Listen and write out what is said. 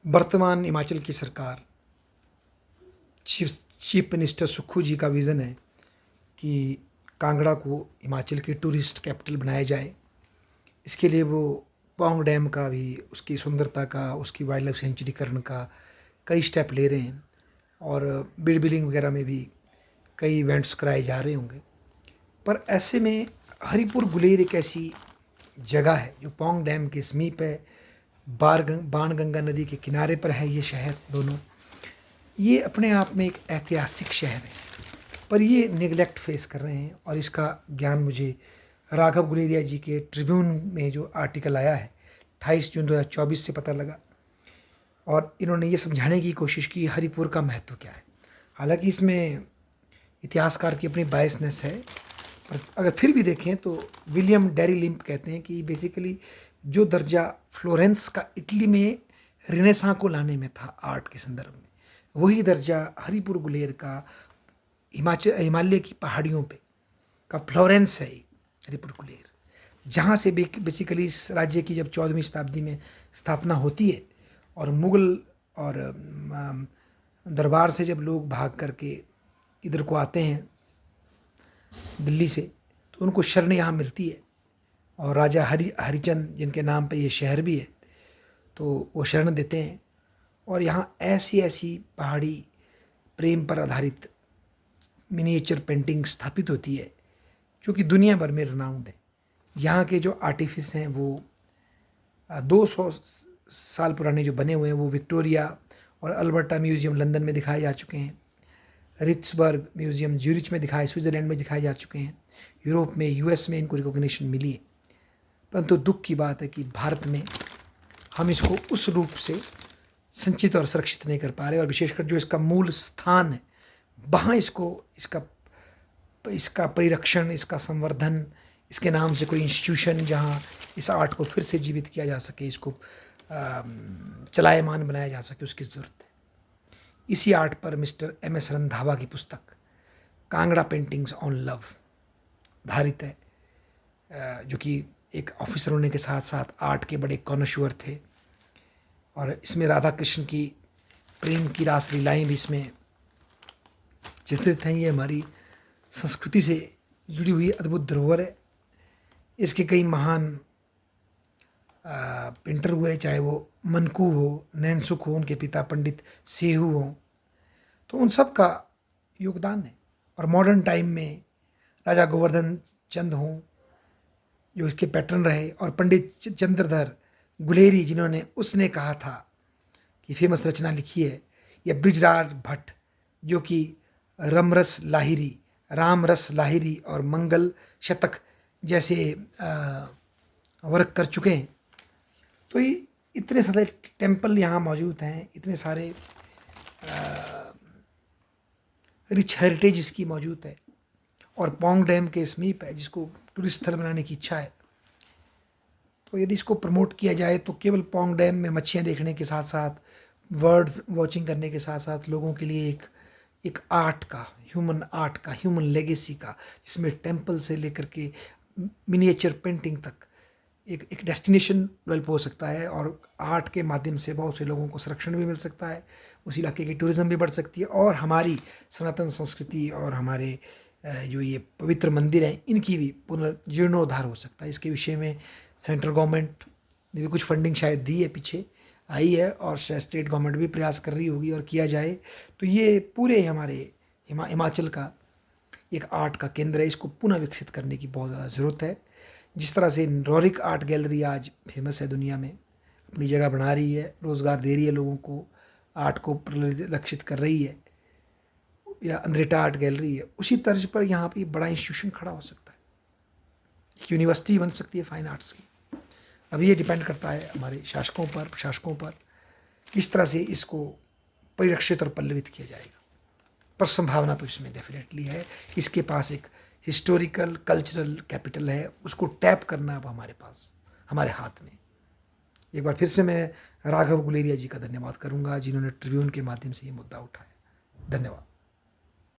वर्तमान हिमाचल की सरकार, चीफ मिनिस्टर सुक्खू जी का विज़न है कि कांगड़ा को हिमाचल की टूरिस्ट कैपिटल बनाया जाए। इसके लिए वो पौंग डैम का भी, उसकी सुंदरता का, उसकी वाइल्ड लाइफ सेंचुरीकरण का कई स्टेप ले रहे हैं और बीड बिलिंग वगैरह में भी कई इवेंट्स कराए जा रहे होंगे। पर ऐसे में हरिपुर गुलेर एक ऐसी जगह है जो पौंग डैम के समीप है, बाणगंगा नदी के किनारे पर है ये शहर दोनों। ये अपने आप में एक ऐतिहासिक शहर है, पर ये निगलेक्ट फेस कर रहे हैं और इसका ज्ञान मुझे राघव गुलेरिया जी के ट्रिब्यून में जो आर्टिकल आया है 28 जून 2024 से पता लगा। और इन्होंने ये समझाने की कोशिश की हरिपुर का महत्व क्या है। हालांकि इसमें इतिहासकार की अपनी बायसनेस है, पर अगर फिर भी देखें तो विलियम डेरी लिम्प कहते हैं कि बेसिकली जो दर्जा फ्लोरेंस का इटली में रिनेसां को लाने में था आर्ट के संदर्भ में, वही दर्जा हरिपुर गुलेर का हिमालय की पहाड़ियों पे का फ्लोरेंस है हरिपुर गुलेर, जहाँ से बेसिकली इस राज्य की जब 14वीं शताब्दी में स्थापना होती है और मुग़ल और दरबार से जब लोग भाग करके इधर को आते हैं दिल्ली से, तो उनको शरण यहाँ मिलती है और राजा हरिचंद जिनके नाम पे ये शहर भी है, तो वो शरण देते हैं और यहाँ ऐसी ऐसी पहाड़ी प्रेम पर आधारित मिनिएचर पेंटिंग स्थापित होती है जो कि दुनिया भर में रिनाउंड है। यहाँ के जो आर्टिफिस हैं वो 200 साल पुराने जो बने हुए हैं वो विक्टोरिया और अल्बर्टा म्यूज़ियम लंदन में दिखाए जा चुके हैं, रिट्सबर्ग म्यूज़ियम ज्यूरिच में दिखाए, स्विट्ज़रलैंड में दिखाए जा चुके हैं, यूरोप में, यूएस में इनको रिकॉग्निशन मिली है। परंतु दुख की बात है कि भारत में हम इसको उस रूप से संचित और सुरक्षित नहीं कर पा रहे, और विशेषकर जो इसका मूल स्थान है वहाँ इसका परिरक्षण, इसका संवर्धन, इसके नाम से कोई इंस्टीट्यूशन जहाँ इस आर्ट को फिर से जीवित किया जा सके, इसको चलायमान बनाया जा सके, उसकी ज़रूरत है। इसी आर्ट पर मिस्टर MS रंधावा की पुस्तक कांगड़ा पेंटिंग्स ऑन लव आधारित है, जो कि एक ऑफिसर होने के साथ साथ आर्ट के बड़े कॉनश्योर थे, और इसमें राधा कृष्ण की प्रेम की रास लीलाएँ भी इसमें चित्रित हैं। ये हमारी संस्कृति से जुड़ी हुई अद्भुत धरोहर है। इसके कई महान पेंटर हुए, चाहे वो मनकू हो, नैनसुख हो, उनके पिता पंडित सेहू हो, तो उन सब का योगदान है। और मॉडर्न टाइम में राजा गोवर्धन चंद हों जो इसके पैटर्न रहे, और पंडित चंद्रधर गुलेरी जिन्होंने उसने कहा था कि फेमस रचना लिखी है, या ब्रिजराज भट्ट जो कि रमरस लाहिरी, राम रस लाहिरी और मंगल शतक जैसे वर्क कर चुके हैं। तो ये इतने सारे टेम्पल यहाँ मौजूद हैं, इतने सारे रिच हेरिटेज इसकी मौजूद है, और पौंग डैम के समीप है जिसको टूरिस्ट स्थल बनाने की इच्छा है। तो यदि इसको प्रमोट किया जाए तो केवल पौंग डैम में मच्छियाँ देखने के साथ साथ, बर्ड्स वॉचिंग करने के साथ साथ लोगों के लिए एक आर्ट का, ह्यूमन लेगेसी का, जिसमें टेम्पल से लेकर के मिनिएचर पेंटिंग तक एक डेस्टिनेशन डेवलप हो सकता है, और आर्ट के माध्यम से बहुत से लोगों को संरक्षण भी मिल सकता है, उस इलाके की टूरिज़्म भी बढ़ सकती है, और हमारी सनातन संस्कृति और हमारे जो ये पवित्र मंदिर हैं इनकी भी पुनर्जीर्णोद्धार हो सकता है। इसके विषय में सेंट्रल गवर्नमेंट ने भी कुछ फंडिंग शायद दी है, पीछे आई है, और स्टेट गवर्नमेंट भी प्रयास कर रही होगी, और किया जाए तो ये पूरे हमारे हिमाचल का एक आर्ट का केंद्र है। इसको पुनः विकसित करने की बहुत ज़्यादा ज़रूरत है। जिस तरह से रोरिक आर्ट गैलरी आज फेमस है, दुनिया में अपनी जगह बना रही है, रोज़गार दे रही है लोगों को, आर्ट को परिलक्षित कर रही है, या अंद्रेटा आर्ट गैलरी है, उसी तर्ज पर यहाँ पे बड़ा इंस्टीट्यूशन खड़ा हो सकता है, एक यूनिवर्सिटी बन सकती है फाइन आर्ट्स की। अब ये डिपेंड करता है हमारे शासकों पर, प्रशासकों पर, किस तरह से इसको परिरक्षित और पल्लवित किया जाएगा। पर संभावना तो इसमें डेफिनेटली है। इसके पास एक हिस्टोरिकल कल्चरल कैपिटल है, उसको टैप करना अब हमारे पास, हमारे हाथ में। एक बार फिर से मैं राघव गुलेरिया जी का धन्यवाद करूंगा जिन्होंने ट्रिब्यून के माध्यम से ये मुद्दा उठाया। धन्यवाद।